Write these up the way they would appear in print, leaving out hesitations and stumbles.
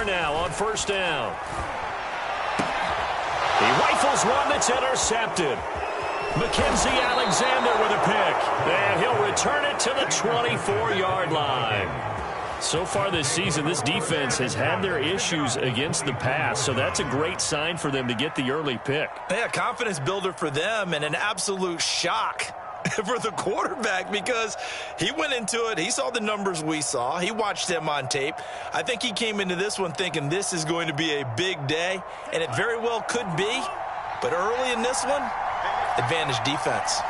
score now on first down. He rifles one that's intercepted. Mackenzie Alexander with a pick. And he'll return it to the 24-yard line. So far this season, this defense has had their issues against the pass, so that's a great sign for them to get the early pick. Yeah, confidence builder for them and an absolute shock for the quarterback because he went into it. He saw the numbers we saw. He watched them on tape. I think he came into this one thinking this is going to be a big day, and it very well could be. But early in this one, advantage defense.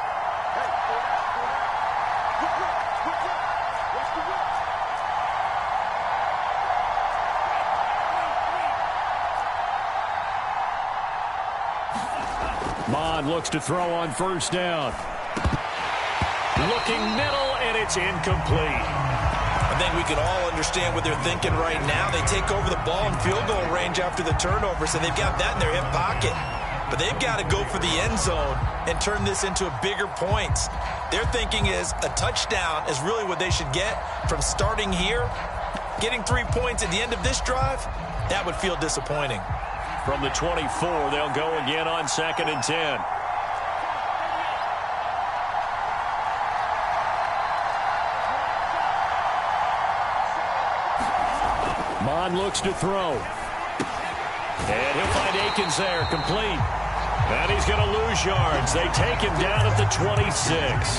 Mond looks to throw on first down. Looking middle, and it's incomplete. I think we can all understand what they're thinking right now. They take over the ball in field goal range after the turnover, so they've got that in their hip pocket. But they've got to go for the end zone and turn this into a bigger points. Their thinking is a touchdown is really what they should get from starting here. Getting 3 points at the end of this drive, that would feel disappointing. From the 24, they'll go again on 2nd and 10. Mond looks to throw. And he'll find Akins there, complete. And he's going to lose yards. They take him down at the 26.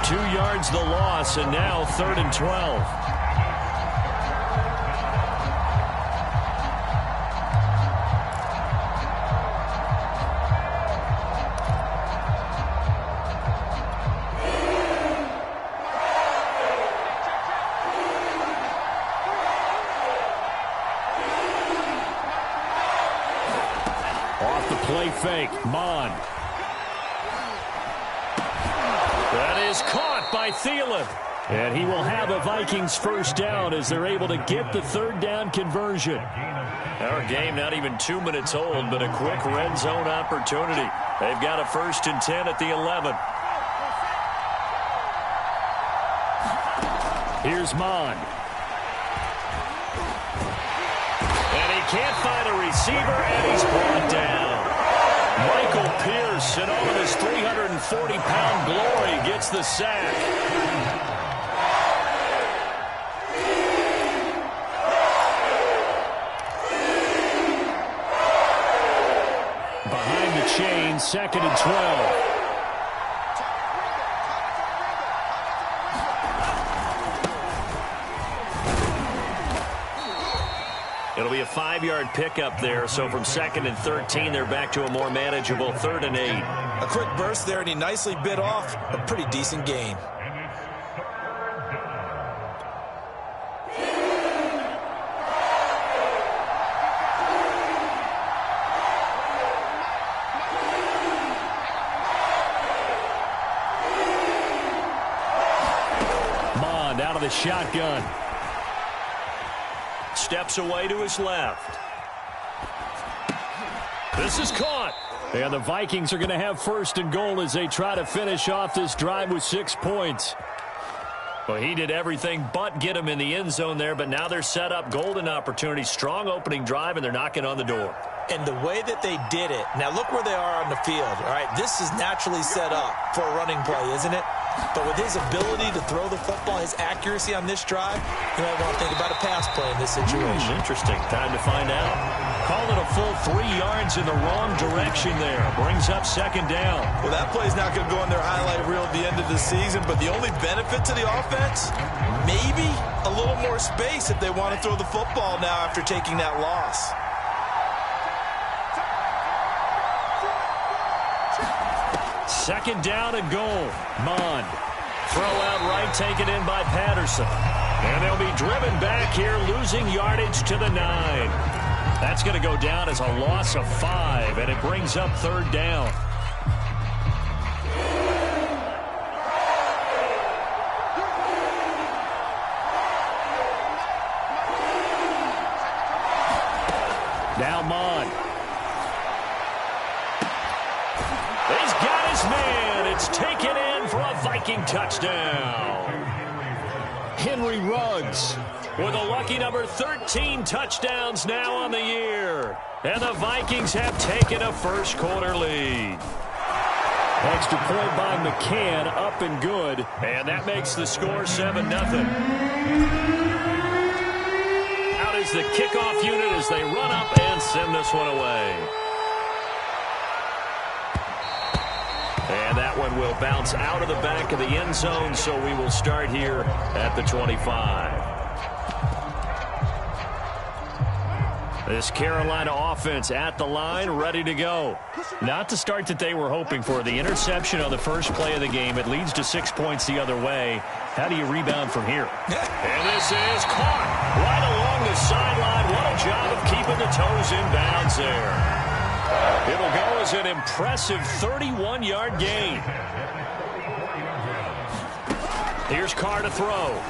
2 yards the loss, and now 3rd and 12. Play fake, Mond. That is caught by Thielen. And he will have a Vikings first down as they're able to get the 3rd down conversion. Our game not even 2 minutes old, but a quick red zone opportunity. They've got a 1st and 10 at the 11. Here's Mond. And he can't find a receiver, and he's brought down. Michael Pierce, in all of his 340-pound glory, gets the sack. Behind the chain, 2nd and 12. It'll be a 5-yard pickup there, so from 2nd and 13, they're back to a more manageable 3rd and 8. A quick burst there, and he nicely bit off a pretty decent gain. Mond out of the shotgun. Steps away to his left. This is caught. And the Vikings are going to have 1st and goal as they try to finish off this drive with 6 points. Well, he did everything but get him in the end zone there, but now they're set up golden opportunity. Strong opening drive, and they're knocking on the door. And the way that they did it, now look where they are on the field. All right, this is naturally set up for a running play, isn't it? But with his ability to throw the football, his accuracy on this drive, you might want to think about a pass play in this situation. Interesting. Time to find out. Call it a full 3 yards in the wrong direction there. Brings up 2nd down. Well, that play's not going to go in their highlight reel at the end of the season, but the only benefit to the offense, maybe a little more space if they want to throw the football now after taking that loss. Second down and goal. Mond. Throw out right, taken in by Patterson. And they'll be driven back here, losing yardage to the 9. That's going to go down as a loss of 5, and it brings up 3rd down. Now Mond. He's got his man. It's taken in for a Viking touchdown. Henry Ruggs with a lucky number 13 touchdowns now on the year. And the Vikings have taken a first-quarter lead. Extra point by McCann, up and good. And that makes the score 7-0. Out is the kickoff unit as they run up and send this one away. And that one will bounce out of the back of the end zone, so we will start here at the 25. This Carolina offense at the line, ready to go. Not the start that they were hoping for. The interception on the first play of the game. It leads to 6 points the other way. How do you rebound from here? And this is caught right along the sideline. What a job of keeping the toes in bounds there. It'll go as an impressive 31-yard gain. Here's Carr to throw.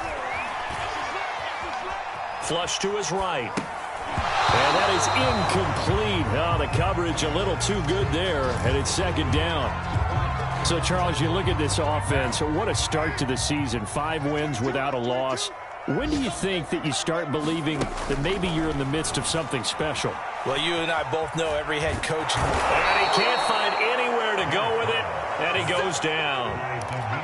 Flush to his right. And that is incomplete. Oh, the coverage a little too good there, and it's second down. So, Charles, you look at this offense, what a start to the season. 5 wins without a loss. When do you think that you start believing that maybe you're in the midst of something special? Well, you and I both know every head coach. And he can't find anywhere to go with it, and he goes down.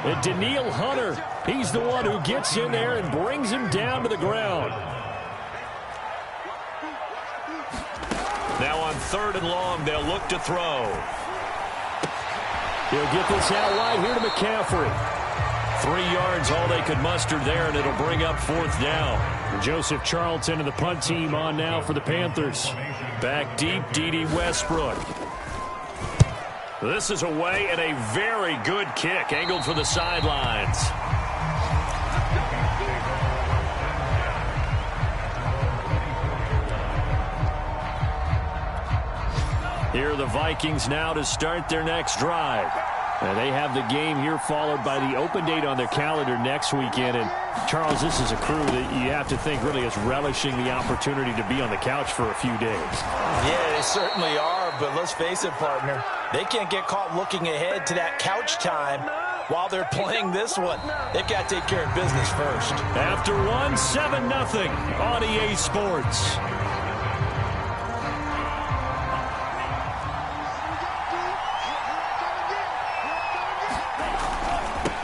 And Danielle Hunter, he's the one who gets in there and brings him down to the ground. Now on 3rd and long, they'll look to throw. He'll get this out wide here to McCaffrey. 3 yards, all they could muster there, and it'll bring up 4th down. Joseph Charlton and the punt team on now for the Panthers. Back deep, Dede Westbrook. This is away and a very good kick, angled for the sidelines. Here are the Vikings now to start their next drive. And they have the game here followed by the open date on their calendar next weekend. And, Charles, this is a crew that you have to think really is relishing the opportunity to be on the couch for a few days. Yeah, they certainly are, but let's face it, partner. They can't get caught looking ahead to that couch time while they're playing this one. They've got to take care of business first. After 7-0 on EA Sports.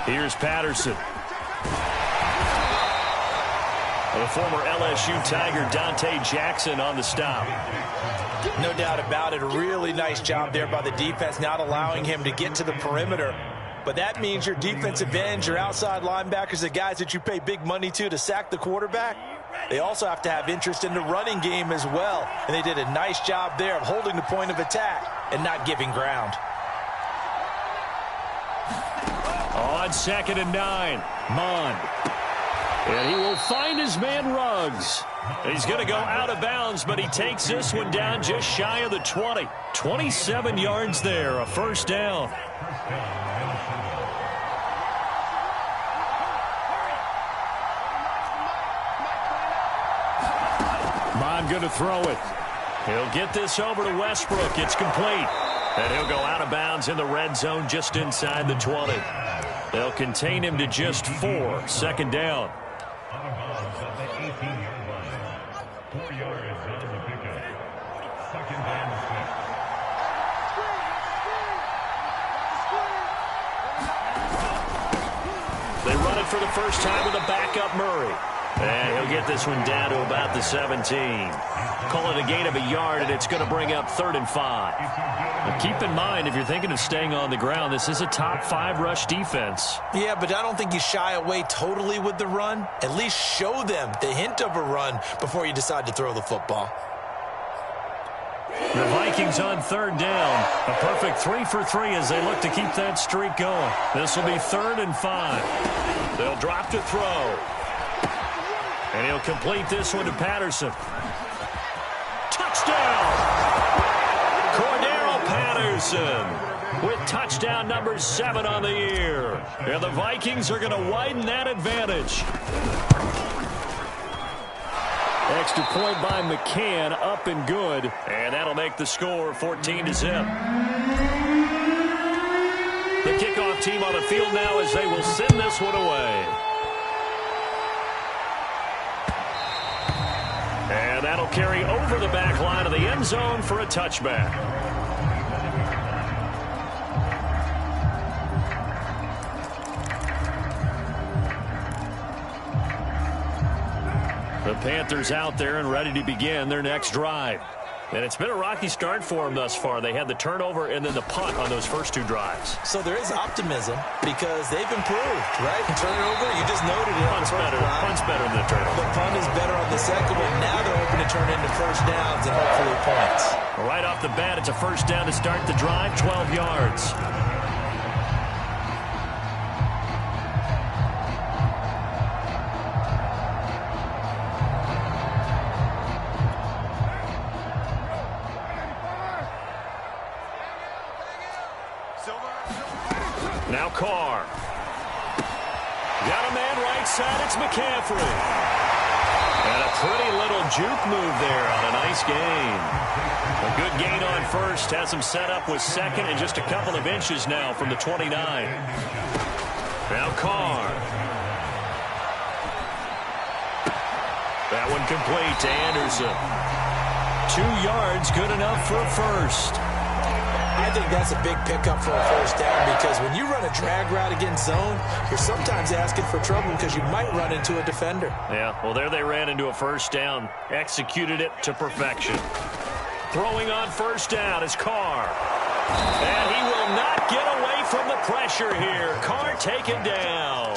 Here's Patterson. The former LSU Tiger Dante Jackson on the stop. No doubt about it. A really nice job there by the defense, not allowing him to get to the perimeter. But that means your defensive ends, your outside linebackers, the guys that you pay big money to sack the quarterback, they also have to have interest in the running game as well. And they did a nice job there of holding the point of attack and not giving ground. On 2nd and 9, Mond. And he will find his man Ruggs. He's going to go out of bounds, but he takes this one down just shy of the 20. 27 yards there, a first down. Mond going to throw it. He'll get this over to Westbrook. It's complete. And he'll go out of bounds in the red zone just inside the 20. They'll contain him to just 4. Second down. They run it for the first time with a backup Murray. And he'll get this one down to about the 17. Call it a gain of a yard, and it's going to bring up 3rd and 5. Now keep in mind, if you're thinking of staying on the ground, this is a top 5 rush defense. Yeah, but I don't think you shy away totally with the run. At least show them the hint of a run before you decide to throw the football. The Vikings on 3rd down. A perfect 3 for 3 as they look to keep that streak going. This will be 3rd and 5. They'll drop to throw. And he'll complete this one to Patterson. Touchdown! Cordero Patterson with touchdown number 7 on the year. And the Vikings are going to widen that advantage. Extra point by McCann, up and good. And that'll make the score 14-0. The kickoff team on the field now as they will send this one away. And that'll carry over the back line of the end zone for a touchback. The Panthers out there and ready to begin their next drive. And it's been a rocky start for them thus far. They had the turnover and then the punt on those first two drives. So there is optimism because they've improved, right? Turnover, you just noted it. Punt's better than the turnover. The punt is better on the second one. Now they're hoping to turn into first downs and hopefully points. Right off the bat, it's a first down to start the drive, 12 yards. Now Carr. Got a man right side. It's McCaffrey. And a pretty little juke move there on a nice gain. A good gain on first. Has him set up with second and just a couple of inches now from the 29. Now Carr. That one complete to Anderson. 2 yards, good enough for a first. I think that's a big pickup for a first down because when you run a drag route against zone, you're sometimes asking for trouble because you might run into a defender. Yeah, well, there they ran into a first down. Executed it to perfection. Throwing on first down is Carr. And he will not get away from the pressure here. Carr taken down.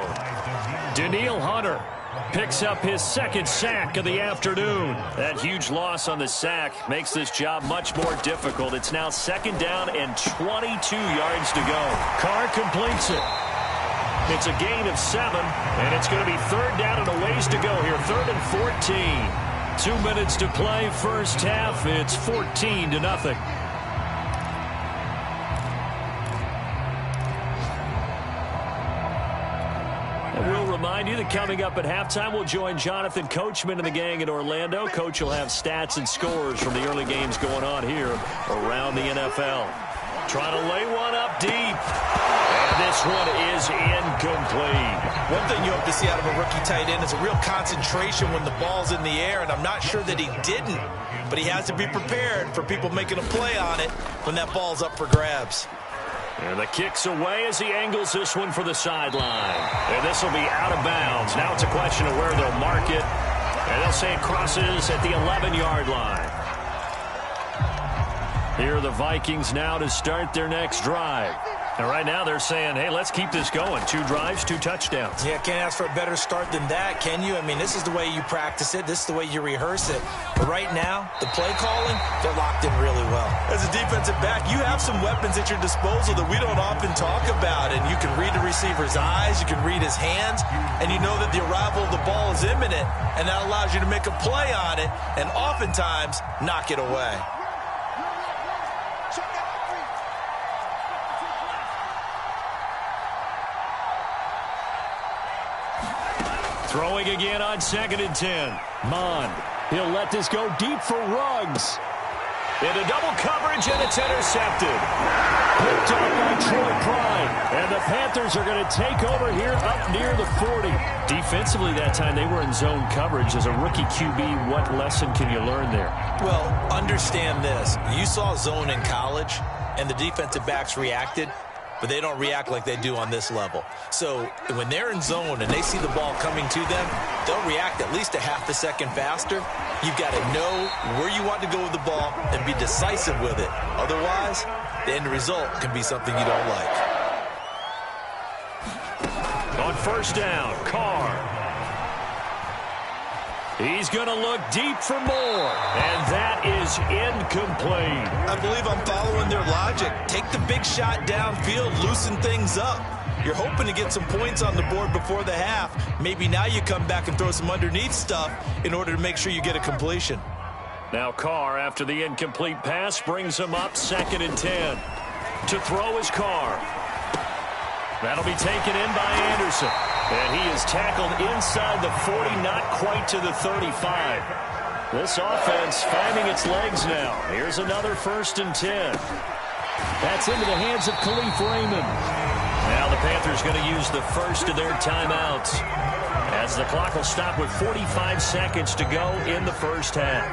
Danielle Hunter picks up his second sack of the afternoon. That huge loss on the sack makes this job much more difficult. It's now second down and 22 yards to go. Carr completes it. It's a gain of 7, and it's going to be third down and a ways to go here. 3rd and 14. 2 minutes to play first half. It's 14-0. We'll remind you that coming up at halftime, we'll join Jonathan Coachman and the gang in Orlando. Coach will have stats and scores from the early games going on here around the NFL. Trying to lay one up deep. And this one is incomplete. One thing you hope to see out of a rookie tight end is a real concentration when the ball's in the air, and I'm not sure that he didn't, but he has to be prepared for people making a play on it when that ball's up for grabs. And the kick's away as he angles this one for the sideline. And this will be out of bounds. Now it's a question of where they'll mark it. And they'll say it crosses at the 11-yard line. Here are the Vikings now to start their next drive. And right now they're saying, hey, let's keep this going. 2 drives, 2 touchdowns. Yeah, can't ask for a better start than that, can you? I mean, this is the way you practice it. This is the way you rehearse it. But right now, the play calling, they're locked in really well. As a defensive back, you have some weapons at your disposal that we don't often talk about. And you can read the receiver's eyes, you can read his hands, and you know that the arrival of the ball is imminent, and that allows you to make a play on it and oftentimes knock it away. Throwing again on 2nd and 10. Mon. He'll let this go deep for Ruggs. Into double coverage, and it's intercepted. Picked up by Troy Pride. And the Panthers are going to take over here up near the 40. Defensively that time, they were in zone coverage. As a rookie QB, what lesson can you learn there? Well, understand this. You saw zone in college, and the defensive backs reacted, but they don't react like they do on this level. So when they're in zone and they see the ball coming to them, they'll react at least a half a second faster. You've got to know where you want to go with the ball and be decisive with it. Otherwise, the end result can be something you don't like. On first down, Carr. He's going to look deep for more, and that is incomplete. I believe I'm following their logic. Take the big shot downfield, loosen things up. You're hoping to get some points on the board before the half. Maybe now you come back and throw some underneath stuff in order to make sure you get a completion. Now Carr, after the incomplete pass, brings him up 2nd and 10. To throw is Carr. That'll be taken in by Anderson. And he is tackled inside the 40, not quite to the 35. This offense finding its legs now. Here's another 1st and 10. That's into the hands of Khalif Raymond. Now the Panthers going to use the first of their timeouts, as the clock will stop with 45 seconds to go in the first half.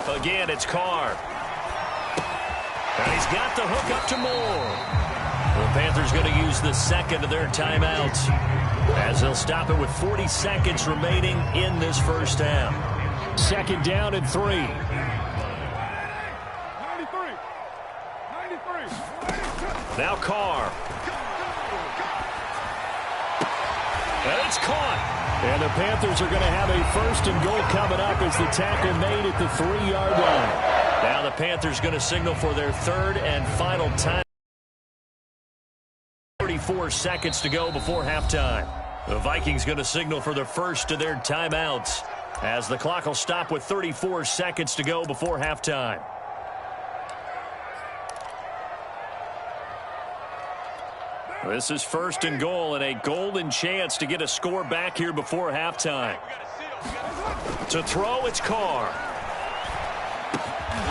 Again, it's Carr. And he's got the hook up to Moore. The Panthers going to use the second of their timeouts, as they'll stop it with 40 seconds remaining in this first half. Second down and 3. 93. Now Carr. And it's caught. And the Panthers are going to have a first and goal coming up as the tackle made at the 3-yard line. Now the Panthers going to signal for their third and final time. 34 seconds to go before halftime. The Vikings going to signal for the first of their timeouts, as the clock will stop with 34 seconds to go before halftime. This is first and goal, and a golden chance to get a score back here before halftime. To throw, it's Carr.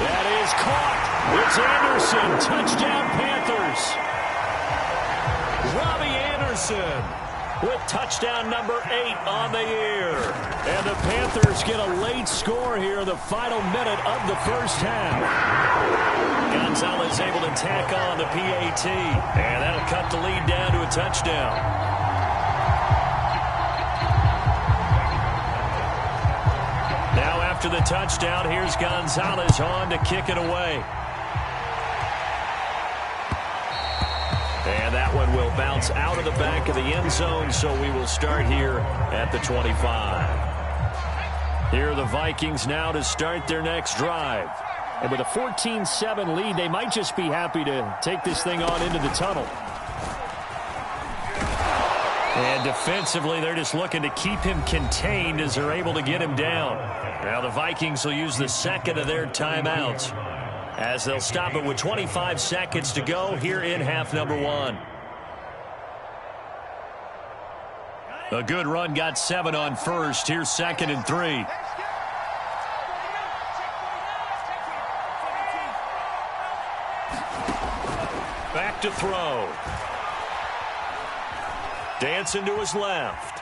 That is caught. It's Anderson. Touchdown, Panthers. Robbie Anderson with touchdown number 8 on the year. And the Panthers get a late score here in the final minute of the first half. Gonzalez able to tack on the PAT, and that'll cut the lead down to a touchdown. Now after the touchdown, here's Gonzalez on to kick it away. And that one will bounce out of the back of the end zone, so we will start here at the 25. Here are the Vikings now to start their next drive. And with a 14-7 lead, they might just be happy to take this thing on into the tunnel. And defensively, they're just looking to keep him contained as they're able to get him down. Now the Vikings will use the second of their timeouts, as they'll stop it with 25 seconds to go here in half number 1. A good run got 7 on first. Here's second and 3. Back to throw. Dancing to his left.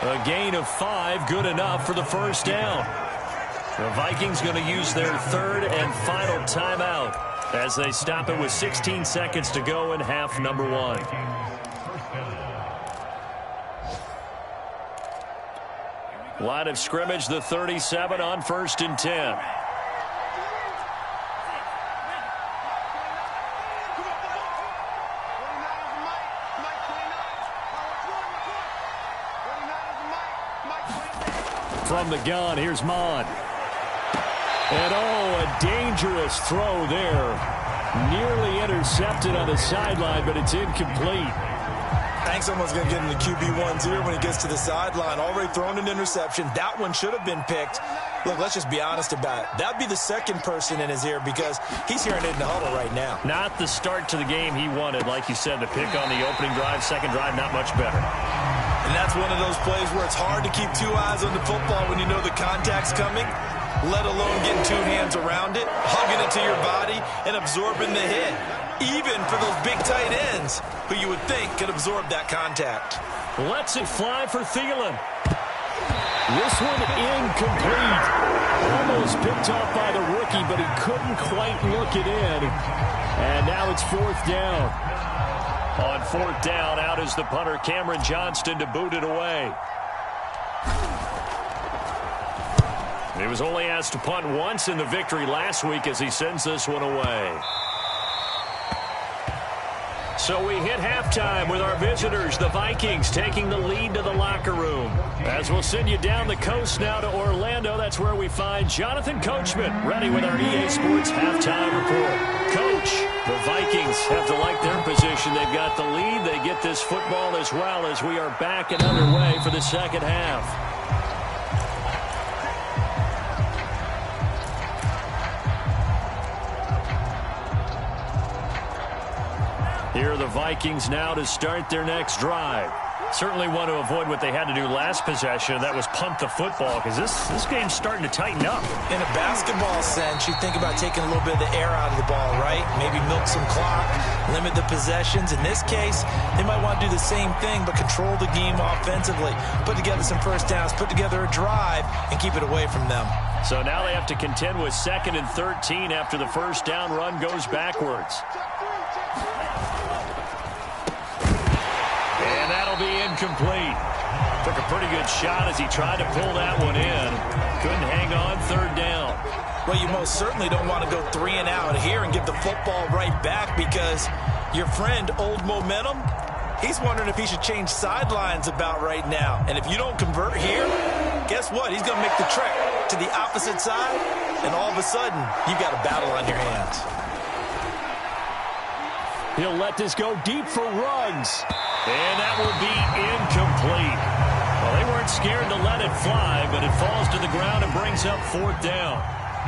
A gain of 5, good enough for the first down. The Vikings going to use their third and final timeout, as they stop it with 16 seconds to go in half number 1. Line of scrimmage, the 37 on first and 10. From the gun, here's Mond. And oh, a dangerous throw there. Nearly intercepted on the sideline, but it's incomplete. I think someone's going to get in the QB1's ear when he gets to the sideline. Already thrown an interception. That one should have been picked. Look, let's just be honest about it. That'd be the second person in his ear, because he's hearing it in the huddle right now. Not the start to the game he wanted. Like you said, the pick on the opening drive, second drive, not much better. And that's one of those plays where it's hard to keep 2 eyes on the football when you know the contact's coming, let alone getting 2 hands around it, hugging it to your body, and absorbing the hit. Even for those big tight ends, who you would think could absorb that contact. Lets it fly for Thielen. This one incomplete. Almost picked off by the rookie, but he couldn't quite look it in. And now it's fourth down. On fourth down, out is the punter, Cameron Johnston, to boot it away. He was only asked to punt once in the victory last week as he sends this one away. So we hit halftime with our visitors, the Vikings, taking the lead to the locker room. As we'll send you down the coast now to Orlando, that's where we find Jonathan Coachman, ready with our EA Sports halftime report. Coach, the Vikings have to like their position. They've got the lead. They get this football as well, as we are back and underway for the second half. Here are the Vikings now to start their next drive. Certainly want to avoid what they had to do last possession. That was punt the football, because this game's starting to tighten up. In a basketball sense, you think about taking a little bit of the air out of the ball, right? Maybe milk some clock, limit the possessions. In this case, they might want to do the same thing, but control the game offensively. Put together some first downs, put together a drive, and keep it away from them. So now they have to contend with 2nd and 13 after the first down run goes backwards. And that'll be incomplete. Took a pretty good shot as he tried to pull that one in. Couldn't hang on 3rd down. Well, you most certainly don't want to go 3 and out here and give the football right back, because your friend, Old Momentum, he's wondering if he should change sidelines about right now. And if you don't convert here, guess what? He's going to make the trek to the opposite side, and all of a sudden, you've got a battle on your hands. He'll let this go deep for Ruggs. And that will be incomplete. Well, they weren't scared to let it fly, but it falls to the ground and brings up 4th down.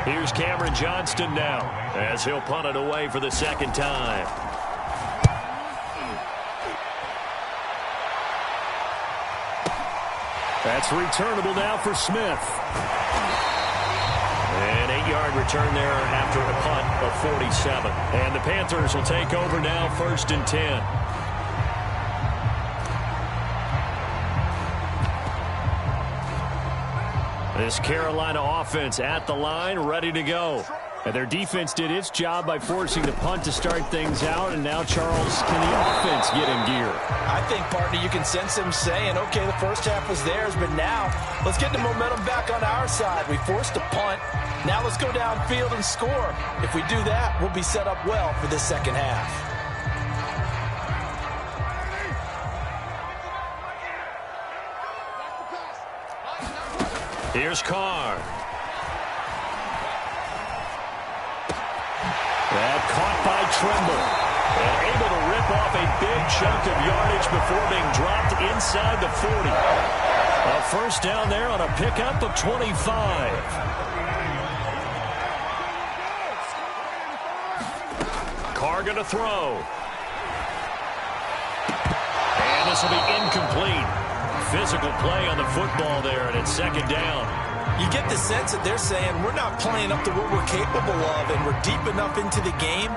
Here's Cameron Johnston now, as he'll punt it away for the 2nd time. That's returnable now for Smith. An 8-yard return there after a punt of 47. And the Panthers will take over now, 1st and 10. This Carolina offense at the line, ready to go. And their defense did its job by forcing the punt to start things out. And now, Charles, can the offense get in gear? I think, partner, you can sense him saying, okay, the first half was theirs, but now let's get the momentum back on our side. We forced a punt. Now let's go downfield and score. If we do that, we'll be set up well for this 2nd half. Here's Carr. That caught by Tremble. And able to rip off a big chunk of yardage before being dropped inside the 40. A first down there on a pickup of 25. Carr going to throw. And this will be incomplete. Physical play on the football there, and it's 2nd down. You get the sense that they're saying we're not playing up to what we're capable of, and we're deep enough into the game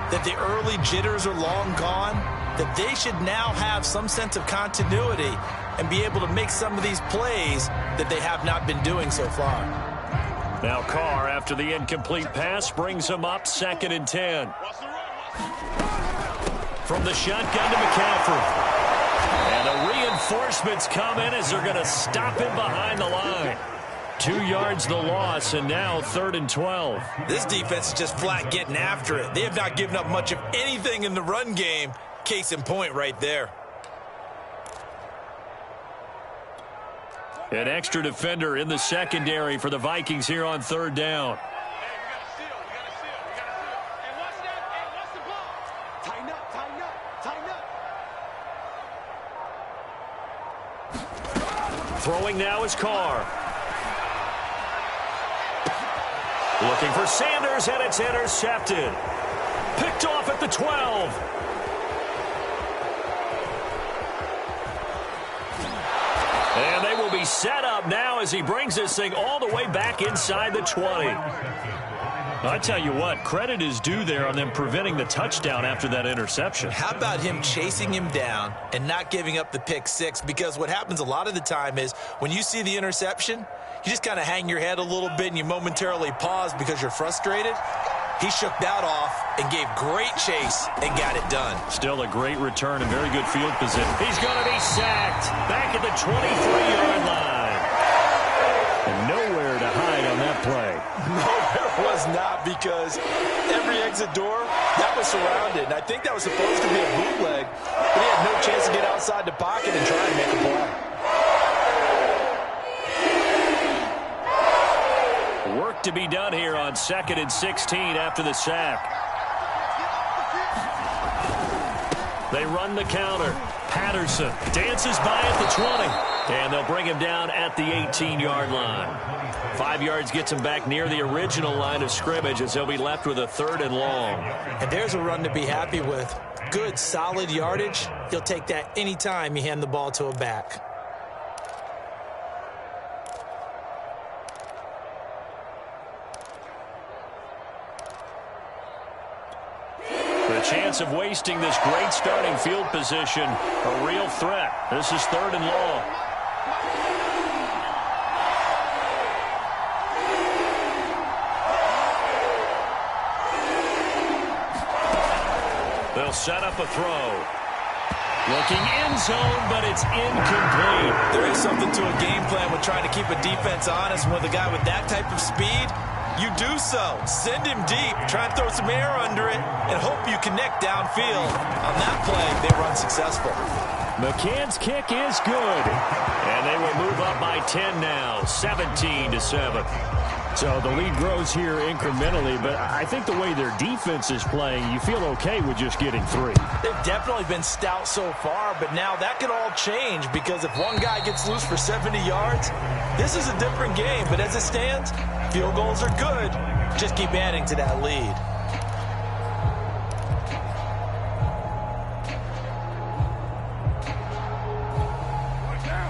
that the early jitters are long gone, that they should now have some sense of continuity and be able to make some of these plays that they have not been doing so far. Now Carr, after the incomplete pass, brings him up 2nd and 10. From the shotgun to McCaffrey. And the reinforcements come in as they're going to stop him behind the line. 2 yards the loss, and now 3rd and 12. This defense is just flat getting after it. They have not given up much of anything in the run game. Case in point right there. An extra defender in the secondary for the Vikings here on 3rd down. Throwing now is Carr. Looking for Sanders, and it's intercepted. Picked off at the 12. And they will be set up now as he brings this thing all the way back inside the 20. I tell you what, credit is due there on them preventing the touchdown after that interception. How about him chasing him down and not giving up the pick 6? Because what happens a lot of the time is when you see the interception, you just kind of hang your head a little bit and you momentarily pause because you're frustrated. He shook that off and gave great chase and got it done. Still a great return and very good field position. He's going to be sacked back at the 23-yard line. And nowhere to hide on that play. No, there was not, because every exit door, that was surrounded. And I think that was supposed to be a bootleg, but he had no chance to get outside the pocket and try and make a play. Work to be done here on 2nd and 16 after the sack. They run the counter. Patterson dances by at the And they'll bring him down at the 18-yard line. 5 yards gets him back near the original line of scrimmage as he'll be left with a 3rd and long. And there's a run to be happy with. Good, solid yardage. He'll take that anytime you hand the ball to a back. The chance of wasting this great starting field position, a real threat. This is 3rd and long. They'll set up a throw. Looking end zone, but it's incomplete. There is something to a game plan with trying to keep a defense honest. With a guy with that type of speed, you do so. Send him deep. Try and throw some air under it and hope you connect downfield. On that play, they run successful. McCann's kick is good. And they will move up by 10 now, 17-7. So the lead grows here incrementally, but I think the way their defense is playing, you feel okay with just getting 3. They've definitely been stout so far, but now that could all change because if one guy gets loose for 70 yards, this is a different game. But as it stands, field goals are good. Just keep adding to that lead.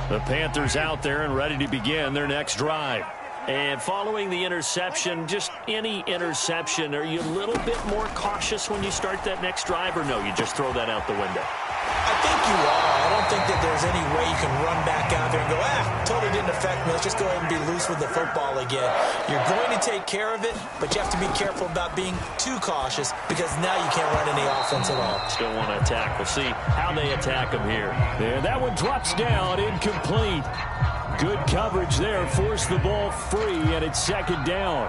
The Panthers out there and ready to begin their next drive. And following the interception, just any interception, are you a little bit more cautious when you start that next drive, or no, you just throw that out the window? I think you are. I don't think that there's any way you can run back out there and go, totally didn't affect me. Let's just go ahead and be loose with the football again. You're going to take care of it, but you have to be careful about being too cautious because now you can't run any offense at all. Still want to attack. We'll see how they attack him here. There, that one drops down, incomplete. Good coverage there, forced the ball free, and it's 2nd down.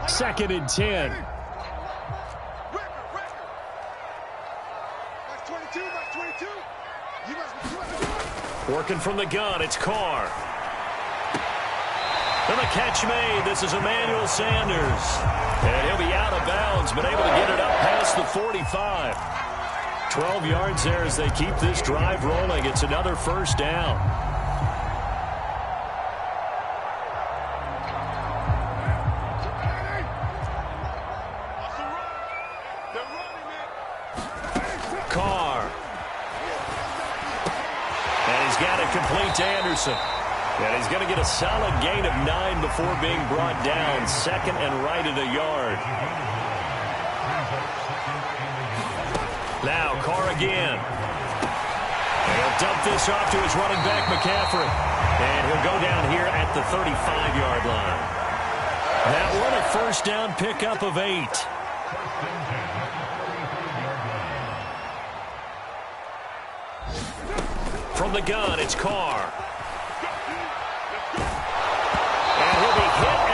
Second and 10. Working from the gun, it's Carr. And the catch made. This is Emmanuel Sanders. And he'll be out of bounds, but able to get it up past the 45. 12 yards there as they keep this drive rolling. It's another 1st down. Carr. And he's got it complete to Anderson. And he's going to get a solid gain of 9 before being brought down. 2nd and right at a yard. Now Carr again. And he'll dump this off to his running back, McCaffrey. And he'll go down here at the 35-yard line. That one a 1st down pickup of 8. From the gun, it's Carr.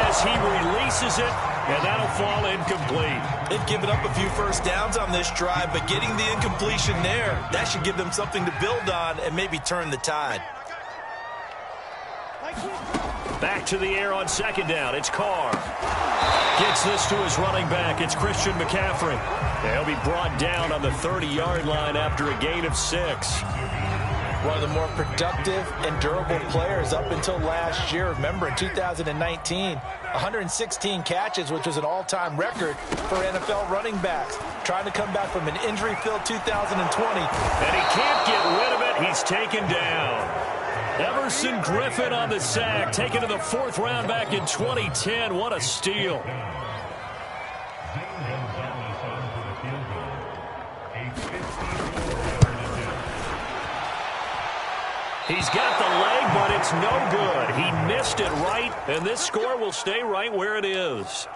As he releases it, and that'll fall incomplete. They've given up a few 1st downs on this drive, but getting the incompletion there, that should give them something to build on and maybe turn the tide. Back to the air on 2nd down. It's Carr. Gets this to his running back. It's Christian McCaffrey. They'll be brought down on the 30-yard line after a gain of 6. One of the more productive and durable players up until last year. Remember, in 2019, 116 catches, which was an all-time record for NFL running backs. Trying to come back from an injury-filled 2020. And he can't get rid of it. He's taken down. Everson Griffin on the sack, taken to the 4th round back in 2010. What a steal. He's got the leg, but it's no good. He missed it right, and this score will stay right where it is.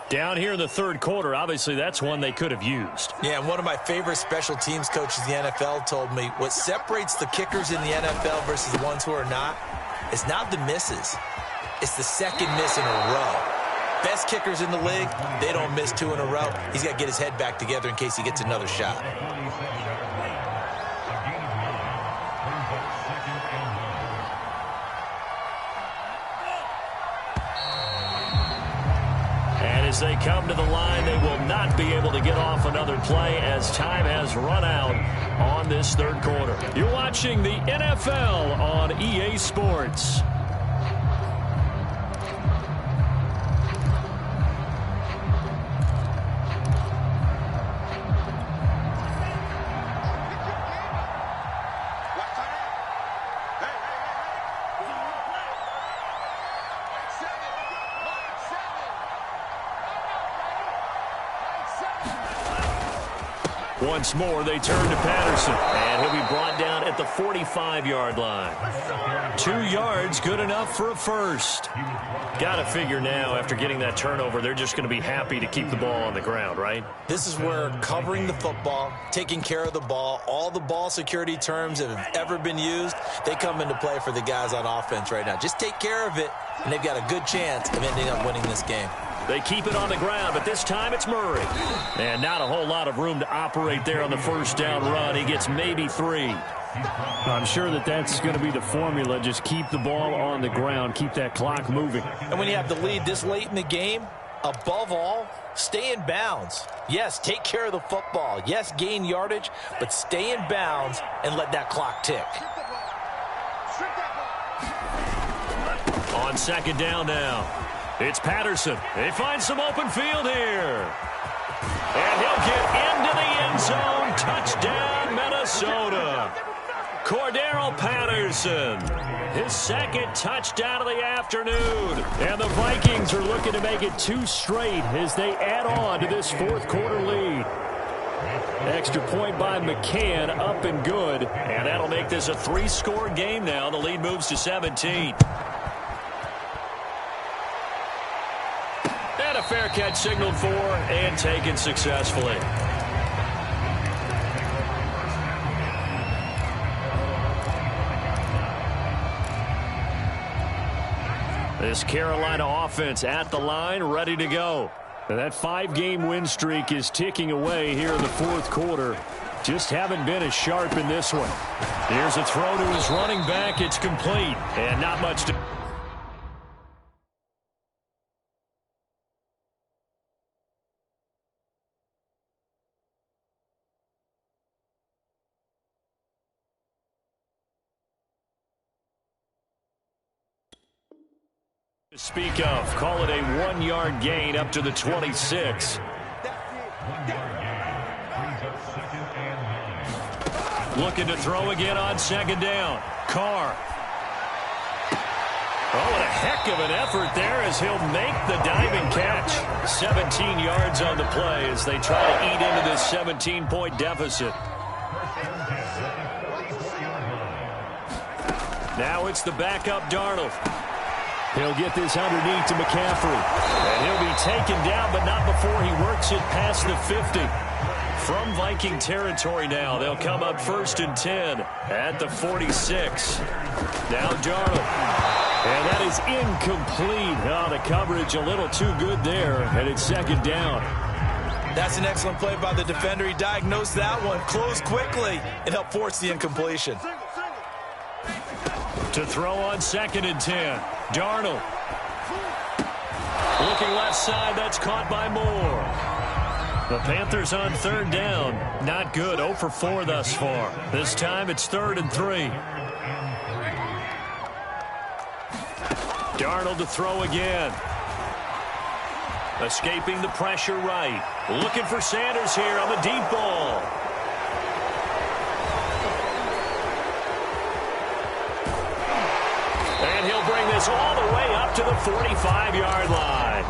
Down here in the 3rd quarter, obviously that's one they could have used. Yeah, and one of my favorite special teams coaches in the NFL told me what separates the kickers in the NFL versus the ones who are not is not the misses. It's the 2nd miss in a row. Best kickers in the league, they don't miss 2 in a row. He's got to get his head back together in case he gets another shot. as they come to the line, they will not be able to get off another play as time has run out on this third quarter. You're watching the NFL on EA Sports. Once more, they turn to Patterson, and he'll be brought down at the 45-yard line. 2 yards, good enough for a first. Got to figure now, after getting that turnover, they're just going to be happy to keep the ball on the ground, right? This is where covering the football, taking care of the ball, all the ball security terms that have ever been used, they come into play for the guys on offense right now. Just take care of it, and they've got a good chance of ending up winning this game. They keep it on the ground, but this time it's Murray. And not a whole lot of room to operate there on the first down run. He gets maybe 3. I'm sure that's going to be the formula. Just keep the ball on the ground. Keep that clock moving. And when you have the lead this late in the game, above all, stay in bounds. Yes, take care of the football. Yes, gain yardage, but stay in bounds and let that clock tick. On second down now. It's Patterson. They find some open field here. And he'll get into the end zone. Touchdown, Minnesota. Cordero Patterson. His second touchdown of the afternoon. And the Vikings are looking to make it 2 straight as they add on to this fourth quarter lead. Extra point by McCann, up and good. And that'll make this a 3-score game now. The lead moves to 17. A fair catch signaled for and taken successfully. This Carolina offense at the line, ready to go. And that 5-game win streak is ticking away here in the fourth quarter. Just haven't been as sharp in this one. Here's a throw to his running back. It's complete. And not much to... speak of. Call it a 1-yard gain up to the 26. Looking to throw again on second down. Carr. Oh, what a heck of an effort there as he'll make the diving catch. 17 yards on the play as they try to eat into this 17-point deficit. Now it's the backup Darnold. He'll get this underneath to McCaffrey. And he'll be taken down, but not before he works it past the 50. From Viking territory now, they'll come up 1st and 10 at the 46. Now Darnold. And that is incomplete. Oh, the coverage a little too good there, and it's second down. That's an excellent play by the defender. He diagnosed that one, closed quickly, and helped force the incompletion. To throw on 2nd and 10. Darnold. Looking left side, that's caught by Moore. The Panthers on 3rd down. Not good, 0 for 4 thus far. This time it's 3rd and 3. Darnold to throw again. Escaping the pressure right. Looking for Sanders here on the deep ball. And he'll bring this all the way up to the 45-yard line.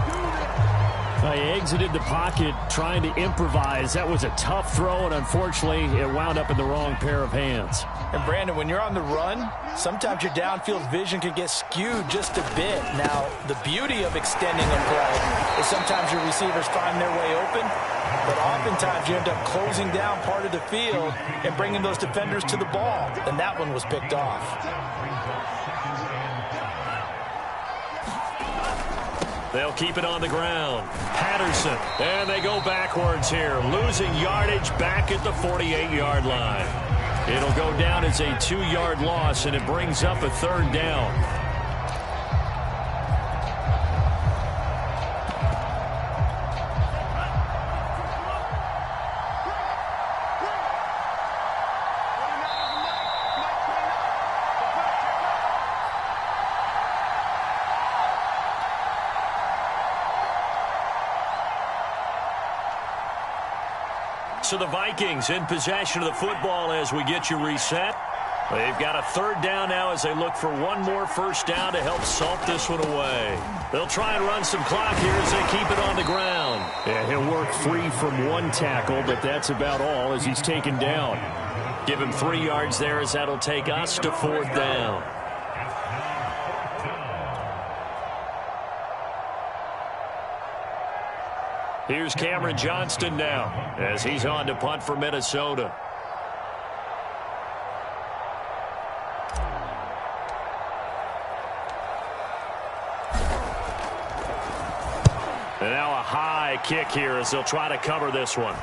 He exited the pocket trying to improvise. That was a tough throw, and unfortunately, it wound up in the wrong pair of hands. And, Brandon, when you're on the run, sometimes your downfield vision can get skewed just a bit. Now, the beauty of extending a play is sometimes your receivers find their way open, but oftentimes you end up closing down part of the field and bringing those defenders to the ball, and that one was picked off. They'll keep it on the ground. Patterson, and they go backwards here, losing yardage back at the 48-yard line. It'll go down as a 2-yard loss, and it brings up a 3rd down. So the Vikings in possession of the football as we get you reset. They've got a third down now as they look for one more first down to help salt this one away. They'll try and run some clock here as they keep it on the ground. Yeah, he'll work free from one tackle, but that's about all as he's taken down. Give him 3 yards there as that'll take us to fourth down. Here's Cameron Johnston now as he's on to punt for Minnesota. And now a high kick here as they'll try to cover this one.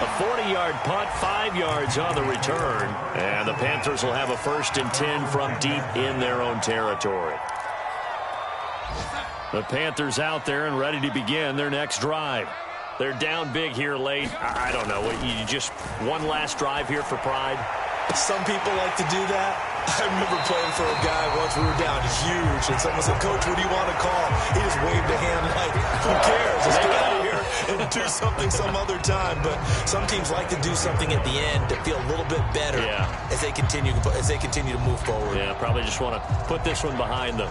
A 40-yard punt, 5 yards on the return. And the Panthers will have a 1st and 10 from deep in their own territory. The Panthers out there and ready to begin their next drive. They're down big here late. I don't know. You just one last drive here for pride? Some people like to do that. I remember playing for a guy once. We were down huge, and someone said, "Coach, what do you want to call?" He just waved a hand like, who cares? Let's get out of here and do something some other time. But some teams like to do something at the end to feel a little bit better as they continue to move forward. Yeah, probably just want to put this one behind them.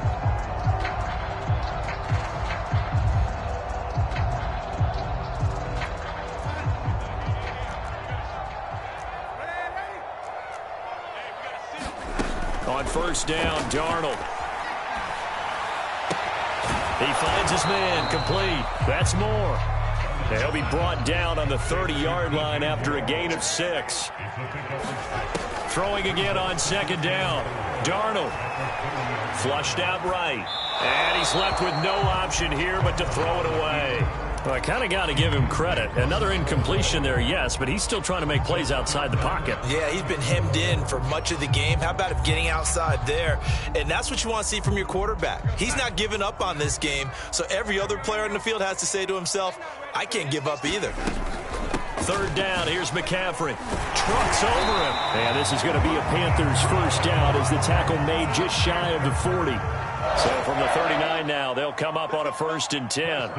On first down, Darnold. He finds his man, complete. That's more. And he'll be brought down on the 30-yard line after a gain of 6. Throwing again on second down. Darnold. Flushed out right. And he's left with no option here but to throw it away. Well, I kind of got to give him credit. Another incompletion there, yes, but he's still trying to make plays outside the pocket. Yeah, he's been hemmed in for much of the game. How about him getting outside there? And that's what you want to see from your quarterback. He's not giving up on this game, so every other player in the field has to say to himself, I can't give up either. Third down, here's McCaffrey. Trucks over him. And this is going to be a Panthers first down as the tackle made just shy of the 40. So from the 39 now, they'll come up on a 1st and 10.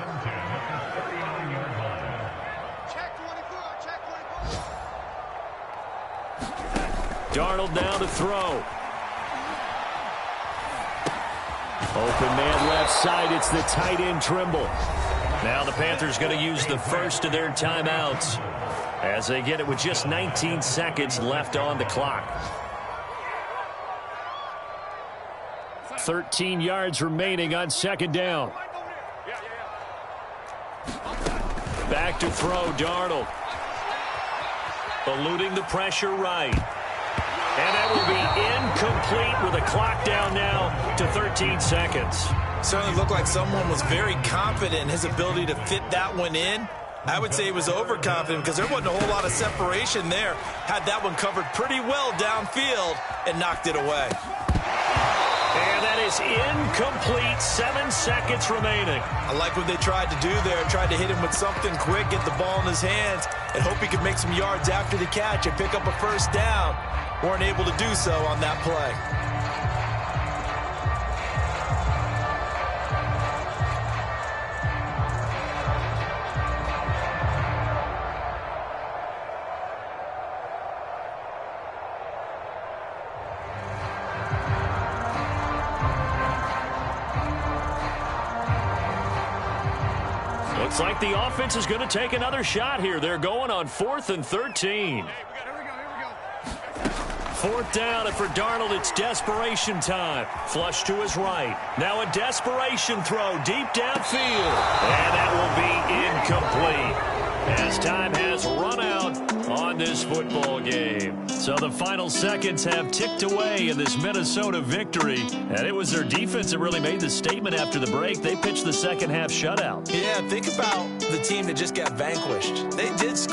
Darnold now to throw. Open man left side. It's the tight end Trimble. Now the Panthers going to use the first of their timeouts as they get it with just 19 seconds left on the clock. 13 yards remaining on second down. Back to throw, Darnold. Eluding the pressure right. And that will be incomplete with a clock down now to 13 seconds. Certainly looked like someone was very confident in his ability to fit that one in. I would say he was overconfident because there wasn't a whole lot of separation there. Had that one covered pretty well downfield and knocked it away. And that is incomplete. 7 seconds remaining. I like what they tried to do there. Tried to hit him with something quick, get the ball in his hands, and hope he could make some yards after the catch and pick up a first down. Weren't able to do so on that play. Looks like the offense is going to take another shot here. They're going on 4th and 13. Fourth down, and for Darnold, it's desperation time. Flush to his right. Now a desperation throw deep downfield. And that will be incomplete as time has run out on this football game. So the final seconds have ticked away in this Minnesota victory. And it was their defense that really made the statement after the break. They pitched the second half shutout. Yeah, think about the team that just got vanquished. They did score.